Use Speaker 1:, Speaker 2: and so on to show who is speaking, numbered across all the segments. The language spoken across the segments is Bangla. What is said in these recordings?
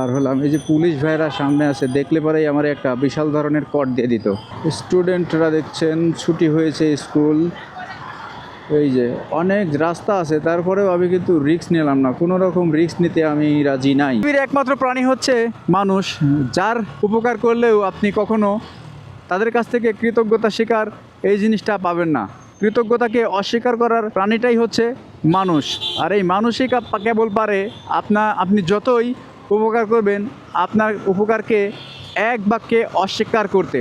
Speaker 1: পার হলাম। এই যে পুলিশ ভাইরা সামনে আছে, দেখলে পরেই আমার একটা বিশাল ধরনের কট দিয়ে দিত। স্টুডেন্টরা দেখছেন ছুটি হয়েছে স্কুল। এই যে অনেক রাস্তা আছে, তারপরেও আমি কিন্তু রিস্ক নিলাম না, কোনো রকম রিস্ক নিতে আমি রাজি নাই। পৃথিবীর একমাত্র প্রাণী হচ্ছে মানুষ, যার উপকার করলেও আপনি কখনো তাদের কাছ থেকে কৃতজ্ঞতা স্বীকার এই জিনিসটা পাবেন না। কৃতজ্ঞতাকে অস্বীকার করার প্রাণীটাই হচ্ছে মানুষ। আর এই মানুষই কেবল পারে আপনি যতই উপকার করবেন, আপনার উপকারকে এক বাক্যে অস্বীকার করতে।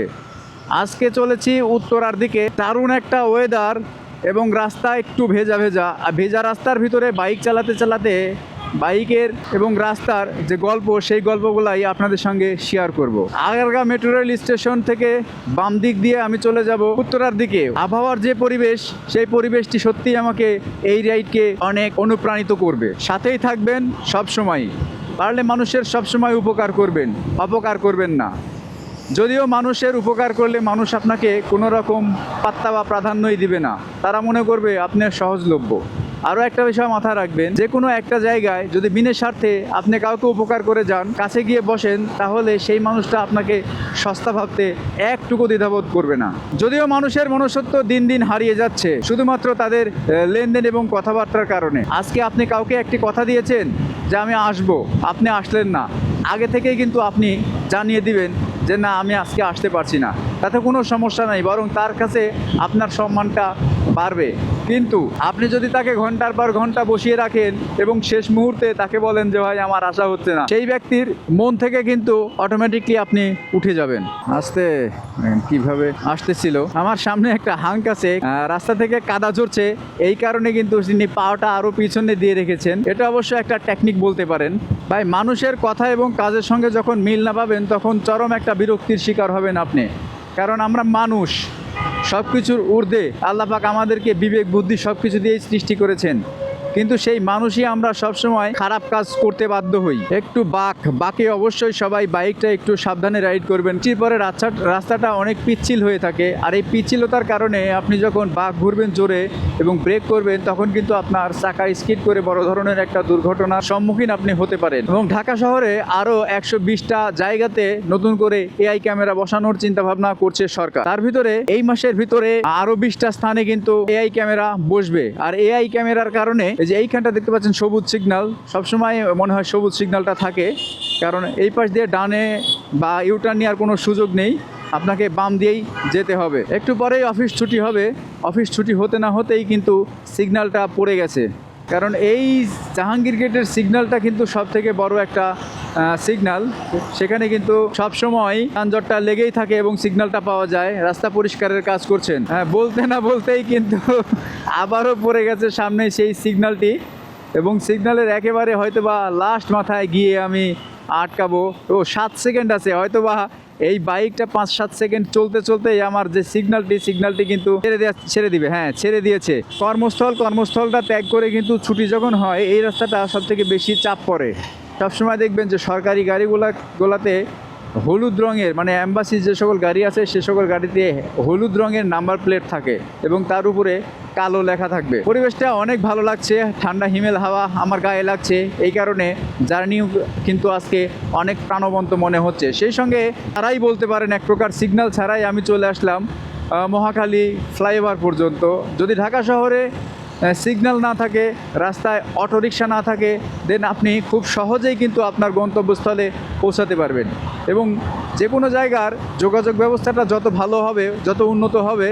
Speaker 1: আজকে চলেছি উত্তরার দিকে, দারুণ একটা ওয়েদার এবং রাস্তা একটু ভেজা ভেজা। আর ভেজা রাস্তার ভিতরে বাইক চালাতে চালাতে বাইকের এবং রাস্তার যে গল্প, সেই গল্পগুলাই আপনাদের সঙ্গে শেয়ার করব। আগারগাঁও মেট্রো রেল স্টেশন থেকে বাম দিক দিয়ে আমি চলে যাব উত্তরার দিকে। আবহাওয়ার যে পরিবেশ, সেই পরিবেশটি সত্যিই আমাকে এই রাইডকে অনেক অনুপ্রাণিত করবে। সাথেই থাকবেন সব সময়, পারলে মানুষের সবসময় উপকার করবেন, অপকার করবেন না। যদিও মানুষের উপকার করলে মানুষ আপনাকে কোনো রকম পাত্তা বা প্রাধান্যই দিবে না, তারা মনে করবে আপনার সহজলভ্য। আরও একটা বিষয় মাথায় রাখবেন, যে কোনো একটা জায়গায় যদি বিনা স্বার্থে আপনি কাউকে উপকার করে যান, কাছে গিয়ে বসেন, তাহলে সেই মানুষটা আপনাকে সস্তা ভাবতে একটুকু দ্বিধাবোধ করবে না। যদিও মানুষের মনুষ্যত্ব দিন দিন হারিয়ে যাচ্ছে শুধুমাত্র তাদের লেনদেন এবং কথাবার্তার কারণে। আজকে আপনি কাউকে একটি কথা দিয়েছেন যে আমি আসবো, আপনি আসলেন না, আগে থেকেই কিন্তু আপনি জানিয়ে দিবেন যে না, আমি আজকে আসতে পারছি না। তাতে কোনো সমস্যা নাই, বরং তার কাছে আপনার সম্মানটা বাড়বে। কিন্তু আপনি যদি তাকে ঘন্টার পর ঘন্টা বসিয়ে রাখেন এবং শেষ মুহূর্তে তাকে বলেন যে ভাই আমার আশা হচ্ছে না, সেই ব্যক্তির মন থেকে কিন্তু অটোমেটিকলি আপনি উঠে যাবেন। আসতে কিভাবে আসতেছিল, আমার সামনে একটা হাঙ্ক আছে, রাস্তা থেকে কাদা ঝরছে, এই কারণে কিন্তু তিনি পাওয়াটা আরও পিছনে দিয়ে রেখেছেন। এটা অবশ্য একটা টেকনিক বলতে পারেন। ভাই, মানুষের কথা এবং কাজের সঙ্গে যখন মিল না পাবেন, তখন চরম একটা বিরক্তির শিকার হবেন আপনি। কারণ আমরা মানুষ, সব কিছুর ঊর্ধ্বে আল্লাহ পাক আমাদেরকে বিবেক বুদ্ধি সব কিছু দিয়েই সৃষ্টি করেছেন, কিন্তু সেই মানুষই আমরা সবসময় খারাপ কাজ করতে বাধ্য হই। একটু বাঁকে অবশ্যই সবাই বাইকটা একটু সাবধানে রাইড করবেন। পরে রাস্তাটা অনেক পিচ্ছিল হয়ে থাকে, আর এই পিচ্ছিলতার কারণে আপনি যখন বাঁক ঘুরবেন জোরে এবং ব্রেক করবেন, তখন কিন্তু আপনার চাকা স্কিড করে বড় ধরনের একটা দুর্ঘটনার সম্মুখীন আপনি হতে পারেন। এবং ঢাকা শহরে আরও 120টা জায়গাতে নতুন করে এআই ক্যামেরা বসানোর চিন্তা ভাবনা করছে সরকার। তার ভিতরে এই মাসের ভিতরে আরও 20টা স্থানে কিন্তু এআই ক্যামেরা বসবে। আর এআই ক্যামেরার কারণে যে এইখানটা দেখতে পাচ্ছেন সবুজ সিগন্যাল, সবসময় মনে হয় সবুজ সিগন্যালটা থাকে, কারণ এই পাশ দিয়ে ডানে বা ইউটার্ন নেওয়ার কোনো সুযোগ নেই, আপনাকে বাম দিয়েই যেতে হবে। একটু পরেই অফিস ছুটি হবে, অফিস ছুটি হতে না হতেই কিন্তু সিগন্যালটা পড়ে গেছে। কারণ এই জাহাঙ্গীর গেটের সিগন্যালটা কিন্তু সব থেকে বড় একটা সিগন্যাল, সেখানে কিন্তু সবসময় যানজটটা লেগেই থাকে এবং সিগন্যালটা পাওয়া যায়। রাস্তা পরিষ্কারের কাজ করছেন, বলতে না বলতেই কিন্তু আবারও পড়ে গেছে সামনে সেই সিগন্যালটি, এবং সিগন্যালের একেবারে হয়তোবা লাস্ট মাথায় গিয়ে আমি আটকাবো। 7 সেকেন্ড আছে, হয়তোবা এই বাইকটা 5-7 সেকেন্ড চলতে চলতেই আমার যে সিগন্যালটি কিন্তু ছেড়ে দিবে। হ্যাঁ, ছেড়ে দিয়েছে। কর্মস্থলটা ত্যাগ করে কিন্তু ছুটি যখন হয়, এই রাস্তাটা সব থেকে বেশি চাপ পড়ে। সবসময় দেখবেন যে সরকারি গাড়িগুলোতে হলুদ রঙের, মানে অ্যাম্বাসি যে সকল গাড়ি আছে সে সকল গাড়িতে হলুদ রঙের নাম্বার প্লেট থাকে এবং তার উপরে কালো লেখা থাকবে। পরিবেশটা অনেক ভালো লাগছে, ঠান্ডা হিমেল হাওয়া আমার গায়ে লাগছে, এই কারণে জার্নিও কিন্তু আজকে অনেক প্রাণবন্ত মনে হচ্ছে। সেই সঙ্গে তারাই বলতে পারেন এক প্রকার সিগন্যাল ছাড়াই আমি চলে আসলাম মহাখালী ফ্লাইওভার পর্যন্ত। যদি ঢাকা শহরে সিগন্যাল না থাকে, রাস্তায় অটোরিকশা না থাকে, দেন আপনি খুব সহজেই কিন্তু আপনার গন্তব্যস্থলে পৌঁছাতে পারবেন। এবং যে কোনো জায়গার যোগাযোগ ব্যবস্থাটা যত ভালো হবে, যত উন্নত হবে,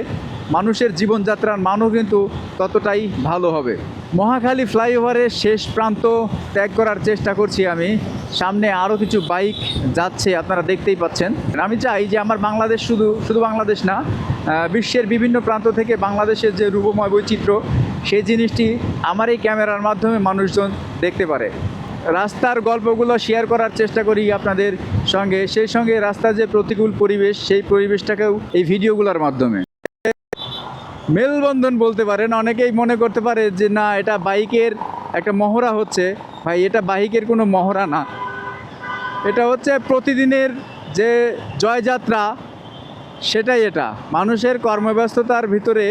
Speaker 1: মানুষের জীবনযাত্রার মানও কিন্তু ততটাই ভালো হবে। মহাখালী ফ্লাইওভারের শেষ প্রান্ত ত্যাগ করার চেষ্টা করছি আমি। সামনে আরও কিছু বাইক যাচ্ছে, আপনারা দেখতেই পাচ্ছেন। আমি চাই যে আমার বাংলাদেশ শুধু বাংলাদেশ না, বিশ্বের বিভিন্ন প্রান্ত থেকে বাংলাদেশের যে রূপময় বৈচিত্র্য, সেই জিনিসটি আমার এই ক্যামেরার মাধ্যমে মানুষজন দেখতে পারে। রাস্তার গল্পগুলো শেয়ার করার চেষ্টা করি আপনাদের সঙ্গে, সেই সঙ্গে রাস্তার যে প্রতিকূল পরিবেশ, সেই পরিবেশটাকেও এই ভিডিওগুলোর মাধ্যমে মেলবন্ধন বলতে পারেন। অনেকেই মনে করতে পারে যে না, এটা বাইকের একটা মহড়া হচ্ছে। ভাই, এটা বাইকের কোনো মহড়া না, এটা হচ্ছে প্রতিদিনের যে জয়যাত্রা, সেটাই এটা। মানুষের কর্মব্যস্ততার ভিতরে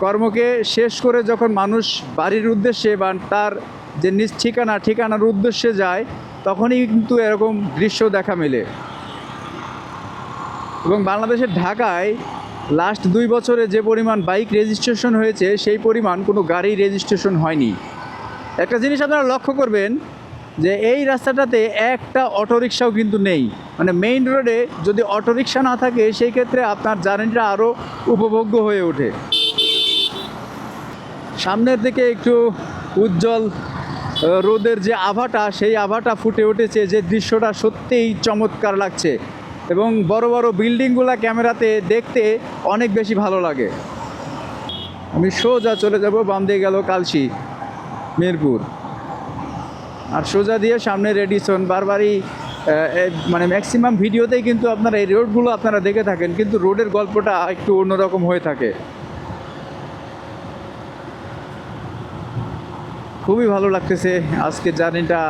Speaker 1: কর্মকে শেষ করে যখন মানুষ বাড়ির উদ্দেশ্যে বা তার যে নিজ ঠিকানার উদ্দেশ্যে যায়, তখনই কিন্তু এরকম দৃশ্য দেখা মেলে। এবং বাংলাদেশের ঢাকায় লাস্ট 2 বছরে যে পরিমাণ বাইক রেজিস্ট্রেশন হয়েছে সেই পরিমাণ কোনো গাড়ি রেজিস্ট্রেশন হয়নি। একটা জিনিস আপনারা লক্ষ্য করবেন যে এই রাস্তাটাতে একটা অটোরিকশাও কিন্তু নেই। মানে মেইন রোডে যদি অটোরিকশা না থাকে সেই ক্ষেত্রে আপনার জার্নিটা আরও উপভোগ্য হয়ে ওঠে। সামনের দিকে একটু উজ্জ্বল রোদের যে আভাটা, সেই আভাটা ফুটে উঠেছে, যে দৃশ্যটা সত্যিই চমৎকার লাগছে এবং বড় বড় বিল্ডিংগুলো ক্যামেরাতে দেখতে অনেক বেশি ভালো লাগে। আমি সোজা চলে যাব, বাম দিয়ে গেল কালশি মিরপুর, আর সোজা দিয়ে সামনে রেডিসন। বারবারই মানে ম্যাক্সিমাম ভিডিওতেই কিন্তু আপনারা এই রোডগুলো আপনারা দেখে থাকেন, কিন্তু রোডের গল্পটা একটু অন্যরকম হয়ে থাকে। খুবই ভালো লাগতেছে আজকে জার্নিটা,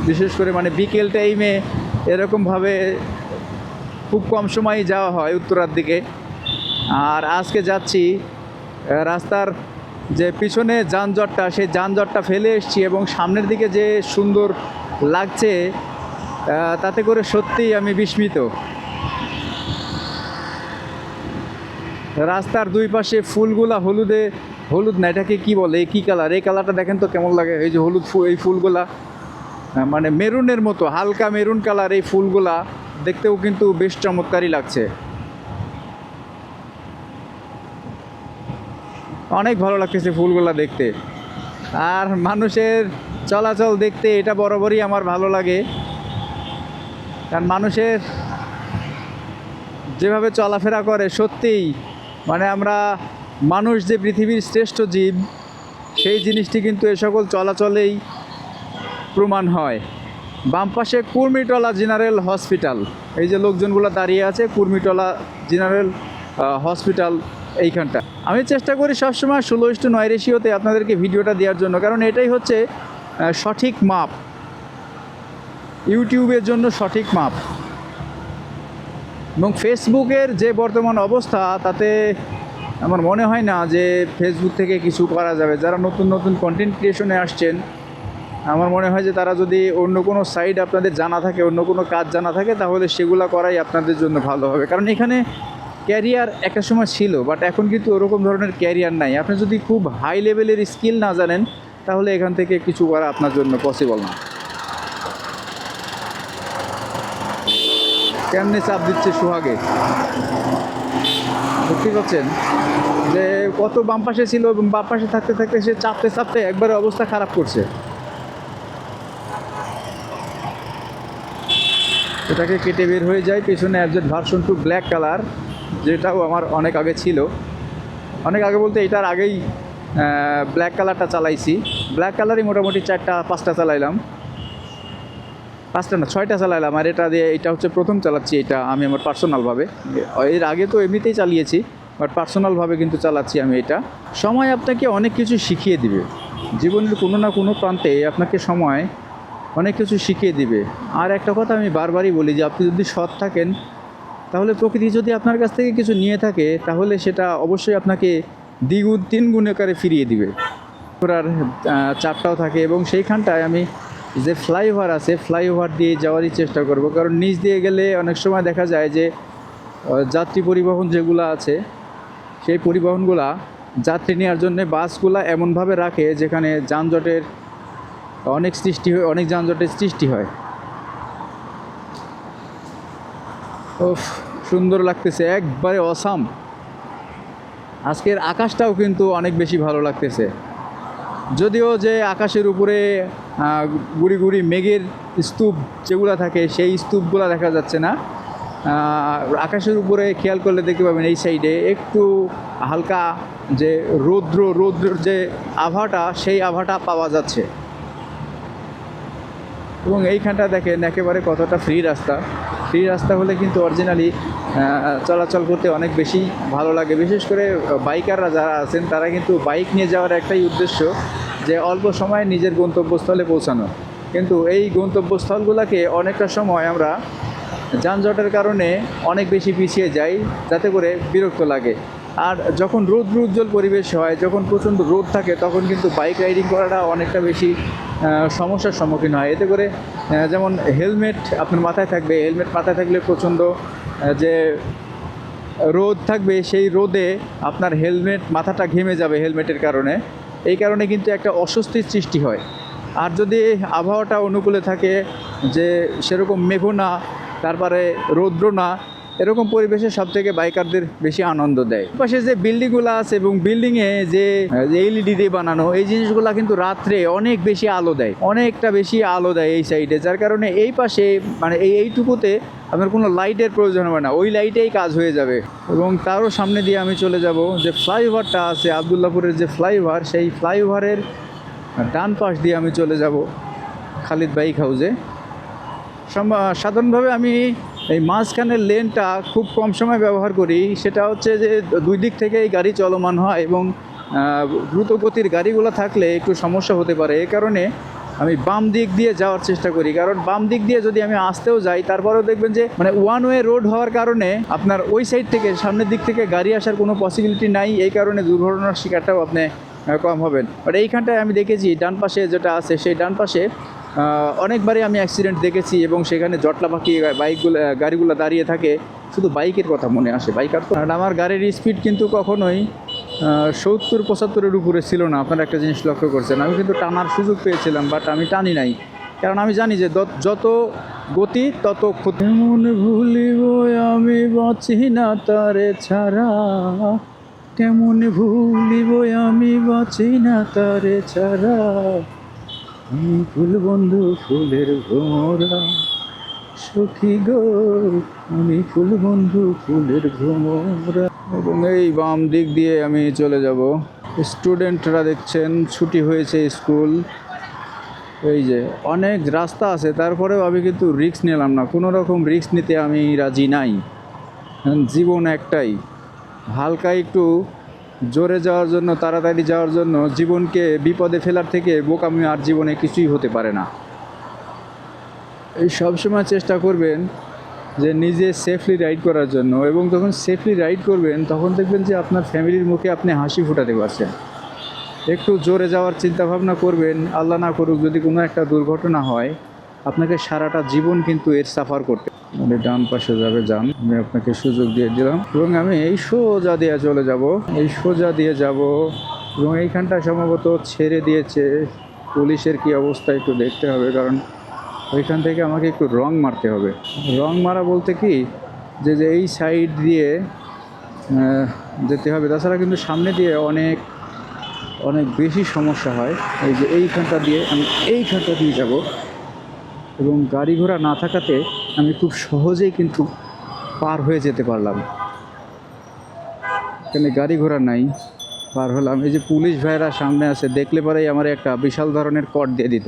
Speaker 1: বিশেষ করে মানে বিকেল টাইমে এরকমভাবে খুব কম সময়ই যাওয়া হয় উত্তরার দিকে। আর আজকে যাচ্ছি রাস্তার যে পিছনে যানজটটা, সেই যানজটটা ফেলে এসেছি এবং সামনের দিকে যে সুন্দর লাগছে তাতে করে সত্যিই আমি বিস্মিত। রাস্তার দুই পাশে ফুলগুলা হলুদ না, এটাকে কি বলে, কি কালার, এই কালারটা দেখেন তো কেমন লাগে। এই যে হলুদ ফুল, এই ফুলগুলা মানে মেরুনের মতো, হালকা মেরুন কালার, এই ফুলগুলা দেখতেও কিন্তু বেশ চমৎকারই লাগছে। অনেক ভালো লাগতেছে ফুলগুলা দেখতে। আর মানুষের চলাচল দেখতে এটা বরাবরই আমার ভালো লাগে, কারণ মানুষের যেভাবে চলাফেরা করে সত্যিই মানে আমরা মানুষ যে পৃথিবীর শ্রেষ্ঠ জীব, সেই জিনিসটি কিন্তু এ সকল চলাচলেই প্রমাণ হয়। বাম পাশে কুর্মিটলা জেনারেল হসপিটাল, এই যে লোকজনগুলো দাঁড়িয়ে আছে, কুর্মিটলা জেনারেল হসপিটাল এইখানটা। আমি চেষ্টা করি সবসময় 16:9 রেশিওতে আপনাদেরকে ভিডিওটা দেওয়ার জন্য, কারণ এটাই হচ্ছে সঠিক মাপ, ইউটিউবের জন্য সঠিক মাপ। এবং ফেসবুকের যে বর্তমান অবস্থা, তাতে আমার মনে হয় না যে ফেসবুক থেকে কিছু করা যাবে। যারা নতুন নতুন কন্টেন্ট ক্রিয়েশনে আসছেন, আমার মনে হয় যে তারা যদি অন্য কোনো সাইড আপনাদের জানা থাকে, অন্য কোনো কাজ জানা থাকে, তাহলে সেগুলো করাই আপনাদের জন্য ভালো হবে। কারণ এখানে ক্যারিয়ার একটা সময় ছিল, বাট এখন কিন্তু ওরকম ধরনের ক্যারিয়ার নাই। আপনি যদি খুব হাই লেভেলের স্কিল না জানেন, তাহলে এখান থেকে কিছু করা আপনার জন্য পসিবল না। কেমনে চাপ দিচ্ছে সোহাগে, বুঝতে পারছেন যে কত বাম পাশে ছিল, বাম পাশে থাকতে থাকতে সে চাপতে চাপতে একবারে অবস্থা খারাপ করছে। এটাকে কেটে বের হয়ে যায়, পেছনে অ্যাবজেট ভার্সন 2 ব্ল্যাক কালার, যেটাও আমার অনেক আগে ছিল। অনেক আগে বলতে এটার আগেই ব্ল্যাক কালারটা চালাইছি। ব্ল্যাক কালারই মোটামুটি 4-5টা চালাইলাম, 5টা না 6টা চালাইলাম। আর এটা দিয়ে, এটা হচ্ছে প্রথম চালাচ্ছি এটা আমি আমার পার্সোনালভাবে। এর আগে তো এমনিতেই চালিয়েছি, বাট পার্সোনালভাবে কিন্তু চালাচ্ছি আমি এটা। সময় আপনাকে অনেক কিছু শিখিয়ে দিবে, জীবনের কোনো না কোনো প্রান্তে আপনাকে সময় অনেক কিছু শিখিয়ে দিবে। আর একটা কথা আমি বারবারই বলি যে আপনি যদি সৎ থাকেন, তাহলে প্রকৃতি যদি আপনার কাছ থেকে কিছু নিয়ে থাকে, তাহলে সেটা অবশ্যই আপনাকে দ্বিগুণ 3 গুণ আকারে ফিরিয়ে দিবে। ঘোরার চাপটাও থাকে এবং সেইখানটায় আমি যে ফ্লাইওভার আছে, ফ্লাইওভার দিয়ে যাওয়ারই চেষ্টা করব। কারণ নিচ দিয়ে গেলে অনেক সময় দেখা যায় যে যাত্রী পরিবহন যেগুলো আছে, সেই পরিবহনগুলা যাত্রী নেওয়ার জন্যে বাসগুলা এমনভাবে রাখে যেখানে যানজটের অনেক যানজটের সৃষ্টি হয়। ও সুন্দর লাগতেছে, একবারে অসাম। আজকের আকাশটাও কিন্তু অনেক বেশি ভালো লাগতেছে, যদিও যে আকাশের উপরে গুড়ি গুড়ি মেঘের স্তূপ যেগুলো থাকে, সেই স্তূপগুলো দেখা যাচ্ছে না। আকাশের উপরে খেয়াল করলে দেখতে পাবেন এই সাইডে একটু হালকা যে রৌদ্রের যে আভাটা, সেই আভাটা পাওয়া যাচ্ছে। এবং এইখানটা দেখেন একেবারে কতটা ফ্রি রাস্তা হলে কিন্তু অরিজিনালি চলাচল করতে অনেক বেশি ভালো লাগে। বিশেষ করে বাইকাররা যারা আছেন, তারা কিন্তু বাইক নিয়ে যাওয়ার একটাই উদ্দেশ্য যে অল্প সময়ে নিজের গন্তব্যস্থলে পৌঁছানো। কিন্তু এই গন্তব্যস্থলগুলোকে অনেকটা সময় আমরা যানজটের কারণে অনেক বেশি পিছিয়ে যাই, যাতে করে বিরক্ত লাগে। আর যখন রৌদ্র উজ্জ্বল পরিবেশ হয়, যখন প্রচণ্ড রোদ থাকে, তখন কিন্তু বাইক রাইডিং করাটা অনেকটা বেশি সমস্যার সম্মুখীন হয়। এতে করে যেমন হেলমেট আপনার মাথায় থাকবে, হেলমেট মাথায় থাকলে প্রচণ্ড যে রোদ থাকবে, সেই রোদে আপনার মাথাটা ঘেমে যাবে হেলমেটের কারণে। এই কারণে কিন্তু একটা অস্বস্তির সৃষ্টি হয়। আর যদি আবহাওয়াটা অনুকূলে থাকে, যে সেরকম মেঘও না, তারপরে রৌদ্র না, এরকম পরিবেশে সবথেকে বাইকারদের বেশি আনন্দ দেয়। পাশে যে বিল্ডিংগুলো আছে এবং বিল্ডিংয়ে যে এলইডি দিয়ে বানানো, এই জিনিসগুলো কিন্তু রাত্রে অনেক বেশি আলো দেয়, অনেকটা বেশি আলো দেয় এই সাইডে, যার কারণে এই পাশে মানে এইটুকুতে আপনার কোনো লাইটের প্রয়োজন হবে না, ওই লাইটেই কাজ হয়ে যাবে। এবং তারও সামনে দিয়ে আমি চলে যাব যে ফ্লাইওভারটা আছে আবদুল্লাপুরের যে ফ্লাইওভার, সেই ফ্লাইওভারের ডান পাশ দিয়ে আমি চলে যাব খালিদ বাইক হাউসে। সাধারণভাবে আমি এই মাঝখানের লেনটা খুব কম সময় ব্যবহার করি। সেটা হচ্ছে যে দুই দিক থেকেই গাড়ি চলমান হয় এবং দ্রুত গতির গাড়িগুলো থাকলে একটু সমস্যা হতে পারে। এই কারণে আমি বাম দিক দিয়ে যাওয়ার চেষ্টা করি, কারণ বাম দিক দিয়ে যদি আমি আসতেও যাই, তারপরেও দেখবেন যে মানে ওয়ান ওয়ে রোড হওয়ার কারণে আপনার ওই সাইড থেকে সামনের দিক থেকে গাড়ি আসার কোনো পসিবিলিটি নাই। এই কারণে দুর্ঘটনার শিকারটাও আপনি কম হবেন। বাট এইখানটায় আমি দেখেছি ডান পাশে যেটা আছে, সেই ডান পাশে অনেকবারই আমি অ্যাক্সিডেন্ট দেখেছি এবং সেখানে জটলা পাখি গাড়িগুলো দাঁড়িয়ে থাকে। শুধু বাইকের কথা মনে আসে, বাইকার তো। কারণ আমার গাড়ির স্পিড কিন্তু কখনোই 70-75-এর উপরে ছিল না। আপনারা একটা জিনিস লক্ষ্য করছেন, আমি কিন্তু টানার সুযোগ পেয়েছিলাম, বাট আমি টানি নাই, কারণ আমি জানি যে যত গতি তত ক্ষতি। মনে ভুলিব আমি বাঁচি না তারে ছাড়া, কেমন ভুলিব আমি বাঁচি না তারে ছাড়া, আমি ফুল বন্ধু ফুলের ভ্রমরা, সখী গো আমি ফুল বন্ধু ফুলের ভ্রমরা। এবং এই বাম দিক দিয়ে আমি চলে যাব। স্টুডেন্টরা দেখছেন ছুটি হয়েছে স্কুল। এই যে অনেক রাস্তা আছে, তারপরেও আমি কিন্তু রিস্ক নিলাম না, কোনো রকম রিস্ক নিতে আমি রাজি নাই। জীবন একটাই, হালকা একটু জোরে যাওয়ার জন্য, তাড়াতাড়ি যাওয়ার জন্য জীবনকে বিপদে ফেলার থেকে বোকামি আর জীবনে কিছুই হতে পারে না। এই সবসময় চেষ্টা করবেন যে নিজে সেফলি রাইড করার জন্য, এবং যখন সেফলি রাইড করবেন তখন দেখবেন যে আপনার ফ্যামিলির মুখে আপনি হাসি ফোটাতে পারছেন। একটু জোরে যাওয়ার চিন্তা ভাবনা করবেন, আল্লাহ না করুক যদি কোনো একটা দুর্ঘটনা হয়, আপনাকে সারাটা জীবন কিন্তু এর সাফার করতে। মানে ডান পাশে যাবে যান, আমি আপনাকে সুযোগ দিয়ে দিলাম এবং আমি এই সোজা দিয়ে চলে যাব, এই সোজা দিয়ে যাব। এবং এইখানটা সম্ভবত ছেড়ে দিয়েছে, পুলিশের কি অবস্থা একটু দেখতে হবে, কারণ ওইখান থেকে আমাকে একটু রং মারতে হবে। রং মারা বলতে কি যে এই সাইড দিয়ে যেতে হবে, তাছাড়া কিন্তু সামনে দিয়ে অনেক বেশি সমস্যা হয়। এই যে এইখানটা দিয়ে আমি এইখানটা দিয়ে যাব, এবং গাড়ি ঘোড়া না থাকাতে আমি খুব সহজেই কিন্তু পার হয়ে যেতে পারলাম। এখানে গাড়ি ঘোড়া নাই, পার হলাম। এই যে পুলিশ ভাইরা সামনে আছে, দেখলে পরেই আমার একটা বিশাল ধরনের কট দিয়ে দিত।